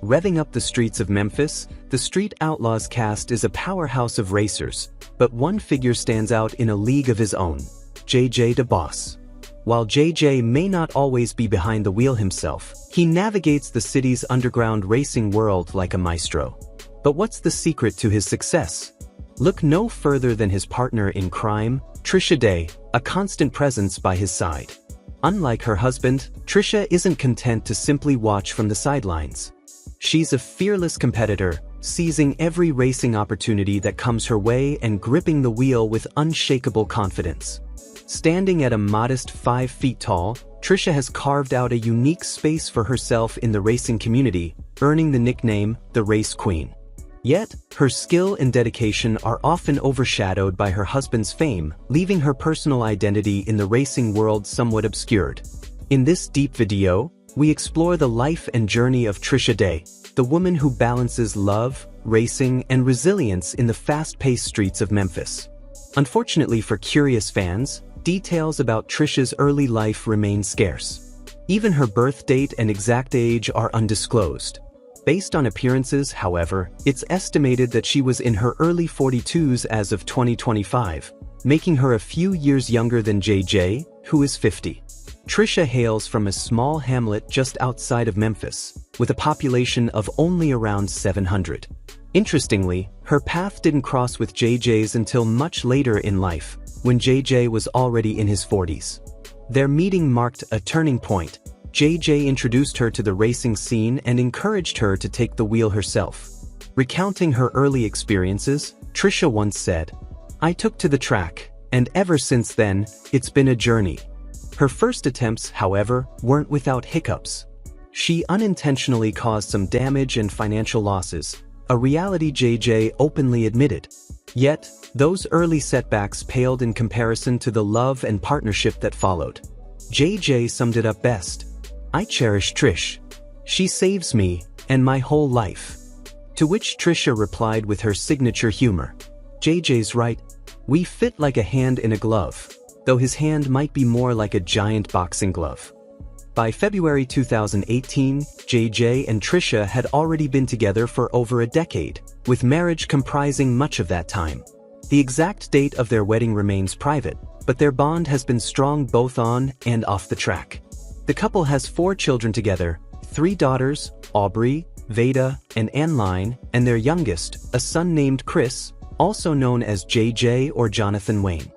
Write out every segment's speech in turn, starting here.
Revving up the streets of Memphis, the Street Outlaws cast is a powerhouse of racers, but one figure stands out in a league of his own: JJ DeBoss. While JJ may not always be behind the wheel himself, he navigates the city's underground racing world like a maestro. But what's the secret to his success? Look no further than his partner in crime, Tricia, a constant presence by his side. Unlike her husband, Tricia isn't content to simply watch from the sidelines. She's a fearless competitor, seizing every racing opportunity that comes her way and gripping the wheel with unshakable confidence. Standing at a modest 5 feet tall, Tricia has carved out a unique space for herself in the racing community, earning the nickname the Race Queen. Yet, her skill and dedication are often overshadowed by her husband's fame, leaving her personal identity in the racing world somewhat obscured. In this deep video, we explore the life and journey of Tricia, the woman who balances love, racing, and resilience in the fast-paced streets of Memphis. Unfortunately for curious fans, details about Tricia's early life remain scarce. Even her birth date and exact age are undisclosed. Based on appearances, however, it's estimated that she was in her early 42s as of 2025, making her a few years younger than JJ, who is 50. Tricia hails from a small hamlet just outside of Memphis, with a population of only around 700. Interestingly, her path didn't cross with JJ's until much later in life, when JJ was already in his 40s. Their meeting marked a turning point. JJ introduced her to the racing scene and encouraged her to take the wheel herself. Recounting her early experiences, Tricia once said, "I took to the track, and ever since then, it's been a journey." Her first attempts, however, weren't without hiccups. She unintentionally caused some damage and financial losses, a reality JJ openly admitted. Yet, those early setbacks paled in comparison to the love and partnership that followed. JJ summed it up best: "I cherish Trish. She saves me, and my whole life." To which Tricia replied with her signature humor, "JJ's right. We fit like a hand in a glove, though his hand might be more like a giant boxing glove." By February 2018, JJ and Tricia had already been together for over a decade, with marriage comprising much of that time. The exact date of their wedding remains private, but their bond has been strong both on and off the track. The couple has 4 children together, 3 daughters, Aubrey, Veda, and Anline, and their youngest, a son named Chris, also known as JJ or Jonathan Wayne.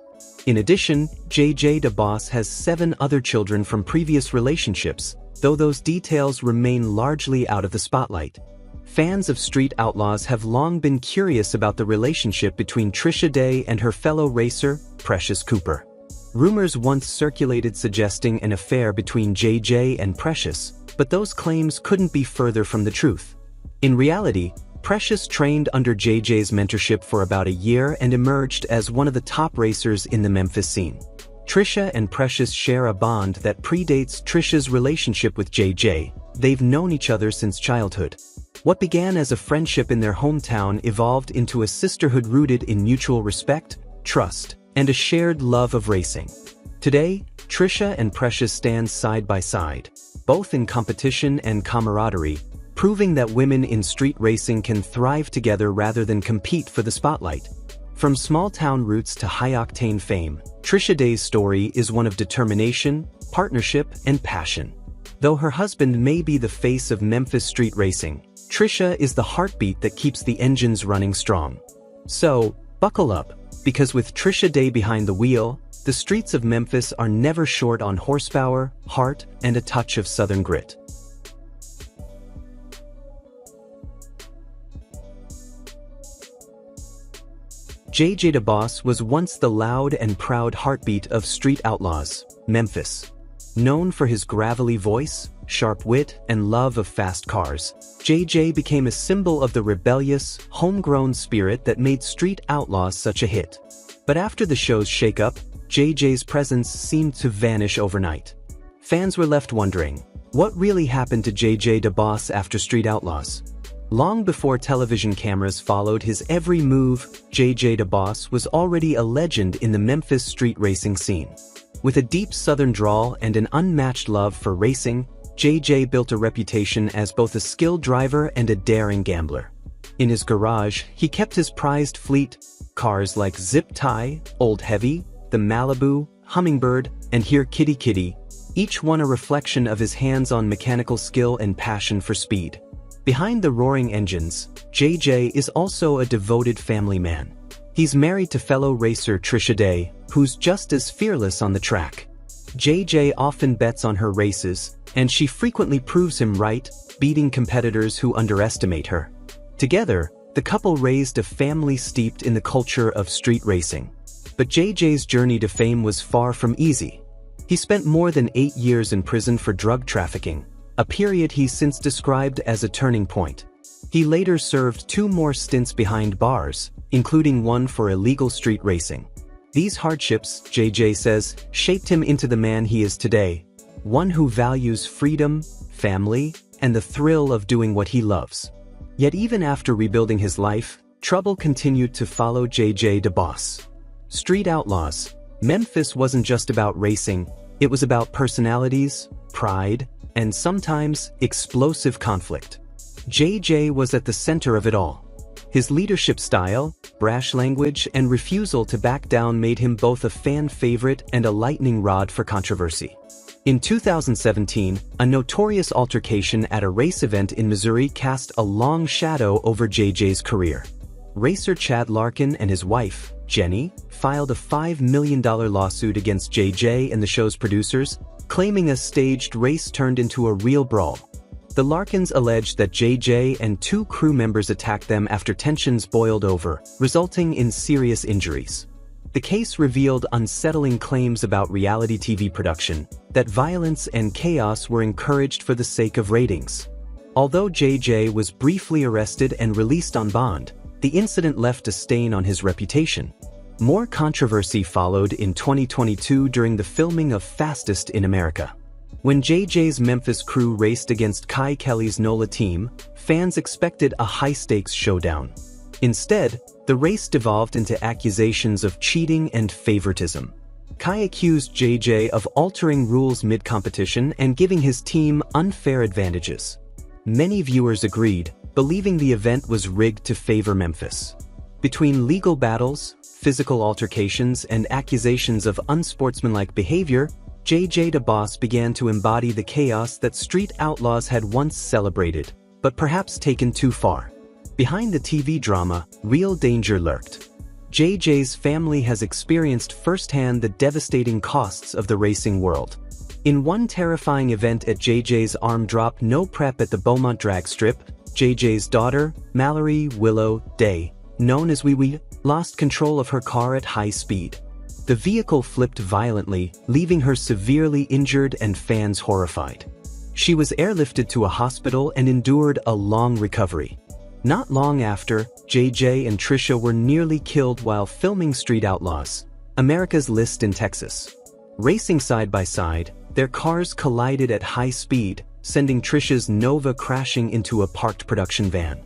In addition, JJ DeBoss has 7 other children from previous relationships, though those details remain largely out of the spotlight. Fans of Street Outlaws have long been curious about the relationship between Tricia and her fellow racer, Precious Cooper. Rumors once circulated suggesting an affair between JJ and Precious, but those claims couldn't be further from the truth. In reality, Precious trained under JJ's mentorship for about a year and emerged as one of the top racers in the Memphis scene. Tricia and Precious share a bond that predates Tricia's relationship with JJ. They've known each other since childhood. What began as a friendship in their hometown evolved into a sisterhood rooted in mutual respect, trust, and a shared love of racing. Today, Tricia and Precious stand side by side, both in competition and camaraderie, proving that women in street racing can thrive together rather than compete for the spotlight. From small-town roots to high-octane fame, Tricia's story is one of determination, partnership, and passion. Though her husband may be the face of Memphis street racing, Tricia is the heartbeat that keeps the engines running strong. So, buckle up, because with Tricia behind the wheel, the streets of Memphis are never short on horsepower, heart, and a touch of Southern grit. JJ DeBoss was once the loud and proud heartbeat of Street Outlaws, Memphis. Known for his gravelly voice, sharp wit, and love of fast cars, JJ became a symbol of the rebellious, homegrown spirit that made Street Outlaws such a hit. But after the show's shakeup, JJ's presence seemed to vanish overnight. Fans were left wondering, what really happened to JJ DeBoss after Street Outlaws? Long before television cameras followed his every move, JJ DeBoss was already a legend in the Memphis street racing scene. With a deep Southern drawl and an unmatched love for racing, JJ built a reputation as both a skilled driver and a daring gambler. In his garage, he kept his prized fleet, cars like Zip Tie, Old Heavy, the Malibu, Hummingbird, and here Kitty Kitty, each one a reflection of his hands-on mechanical skill and passion for speed. Behind the roaring engines, JJ is also a devoted family man. He's married to fellow racer Tricia Day, who's just as fearless on the track. JJ often bets on her races, and she frequently proves him right, beating competitors who underestimate her. Together, the couple raised a family steeped in the culture of street racing. But JJ's journey to fame was far from easy. He spent more than 8 years in prison for drug trafficking, a period he's since described as a turning point. He later served 2 more stints behind bars, including one for illegal street racing. These hardships, JJ says, shaped him into the man he is today, one who values freedom, family, and the thrill of doing what he loves. Yet even after rebuilding his life, trouble continued to follow JJ DeBoss. Street Outlaws, Memphis wasn't just about racing, it was about personalities, pride, and sometimes explosive conflict. JJ was at the center of it all. His leadership style, brash language, and refusal to back down made him both a fan favorite and a lightning rod for controversy. In 2017, a notorious altercation at a race event in Missouri cast a long shadow over JJ's career. Racer Chad Larkin and his wife, Jenny, filed a $5 million lawsuit against JJ and the show's producers, claiming a staged race turned into a real brawl. The Larkins alleged that JJ and 2 crew members attacked them after tensions boiled over, resulting in serious injuries. The case revealed unsettling claims about reality TV production, that violence and chaos were encouraged for the sake of ratings. Although JJ was briefly arrested and released on bond, the incident left a stain on his reputation. More controversy followed in 2022 during the filming of Fastest in America. When JJ's Memphis crew raced against Kelley's NOLA team, fans expected a high-stakes showdown. Instead, the race devolved into accusations of cheating and favoritism. Kelley accused JJ of altering rules mid-competition and giving his team unfair advantages. Many viewers agreed, believing the event was rigged to favor Memphis. Between legal battles, physical altercations, and accusations of unsportsmanlike behavior, JJ DeBoss began to embody the chaos that Street Outlaws had once celebrated, but perhaps taken too far. Behind the TV drama, real danger lurked. JJ's family has experienced firsthand the devastating costs of the racing world. In one terrifying event at JJ's arm drop no prep at the Beaumont drag strip, JJ's daughter, Mallory Willow Day, known as Wee Wee, lost control of her car at high speed. The vehicle flipped violently, leaving her severely injured and fans horrified. She was airlifted to a hospital and endured a long recovery. Not long after, JJ and Trisha were nearly killed while filming Street Outlaws, America's List in Texas. Racing side by side, their cars collided at high speed, sending Trisha's Nova crashing into a parked production van.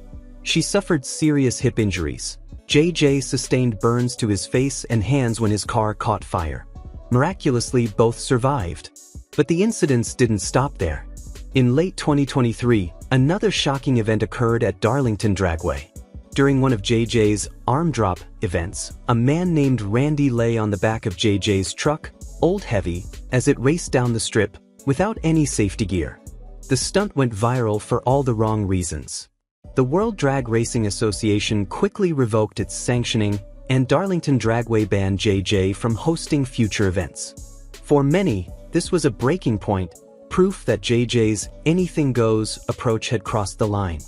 She suffered serious hip injuries. JJ sustained burns to his face and hands when his car caught fire. Miraculously, both survived. But the incidents didn't stop there. In late 2023, another shocking event occurred at Darlington Dragway. During one of JJ's arm drop events, a man named Randy lay on the back of JJ's truck, Old Heavy, as it raced down the strip, without any safety gear. The stunt went viral for all the wrong reasons. The World Drag Racing Association quickly revoked its sanctioning, and Darlington Dragway banned JJ from hosting future events. For many, this was a breaking point, proof that JJ's anything goes approach had crossed the line.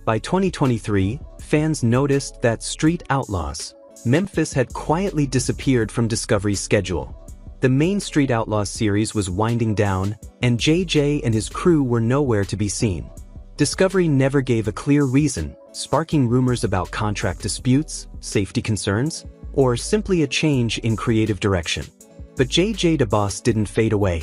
By 2023, fans noticed that Street Outlaws, Memphis had quietly disappeared from Discovery's schedule. The main Street Outlaws series was winding down, and JJ and his crew were nowhere to be seen. Discovery never gave a clear reason, sparking rumors about contract disputes, safety concerns, or simply a change in creative direction. But JJ DeBoss didn't fade away.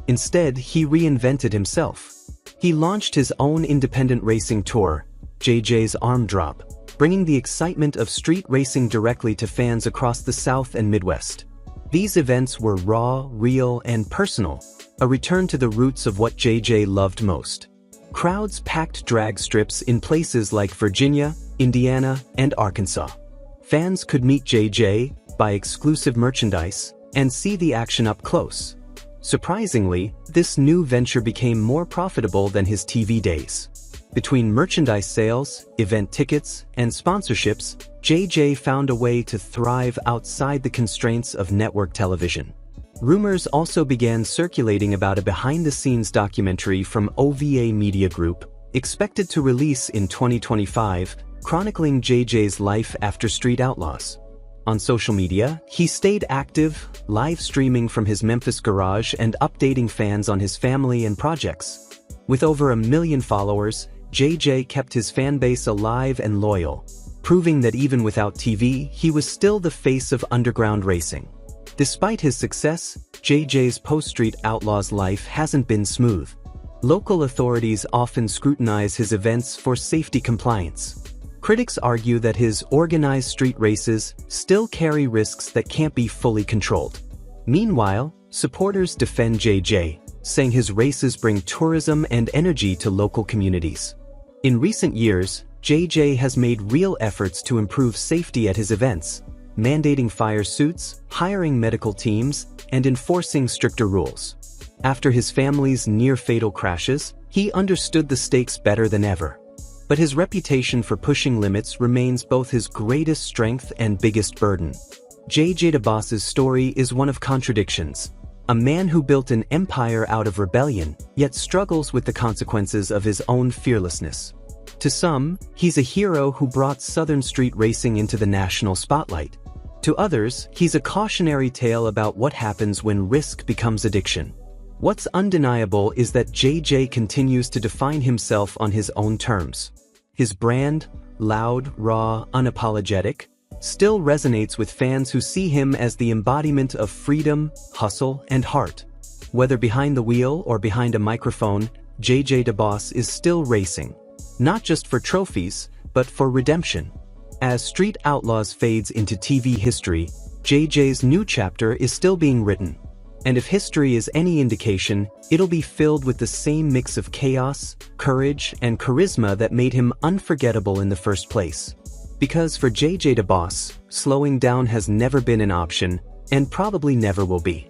Instead, he reinvented himself. He launched his own independent racing tour, JJ's Arm Drop, bringing the excitement of street racing directly to fans across the South and Midwest. These events were raw, real, and personal, a return to the roots of what JJ loved most. Crowds packed drag strips in places like Virginia, Indiana, and Arkansas. Fans could meet JJ, buy exclusive merchandise, and see the action up close. Surprisingly, this new venture became more profitable than his TV days. Between merchandise sales, event tickets, and sponsorships, JJ found a way to thrive outside the constraints of network television. Rumors also began circulating about a behind-the-scenes documentary from OVA Media Group, expected to release in 2025, chronicling JJ's life after Street Outlaws. On social media, he stayed active, live streaming from his Memphis garage and updating fans on his family and projects. With over 1 million followers, JJ kept his fanbase alive and loyal, proving that even without TV, he was still the face of underground racing. Despite his success, JJ's post-Street Outlaws life hasn't been smooth. Local authorities often scrutinize his events for safety compliance. Critics argue that his organized street races still carry risks that can't be fully controlled. Meanwhile, supporters defend JJ, saying his races bring tourism and energy to local communities. In recent years, JJ has made real efforts to improve safety at his events, mandating fire suits, hiring medical teams, and enforcing stricter rules. After his family's near-fatal crashes, he understood the stakes better than ever. But his reputation for pushing limits remains both his greatest strength and biggest burden. JJ DeBoss's story is one of contradictions. A man who built an empire out of rebellion, yet struggles with the consequences of his own fearlessness. To some, he's a hero who brought Southern street racing into the national spotlight. To others, he's a cautionary tale about what happens when risk becomes addiction. What's undeniable is that JJ continues to define himself on his own terms. His brand, loud, raw, unapologetic, still resonates with fans who see him as the embodiment of freedom, hustle, and heart. Whether behind the wheel or behind a microphone, JJ DeBoss is still racing. Not just for trophies, but for redemption. As Street Outlaws fades into TV history, JJ's new chapter is still being written. And if history is any indication, it'll be filled with the same mix of chaos, courage, and charisma that made him unforgettable in the first place. Because for JJ DeBoss, slowing down has never been an option, and probably never will be.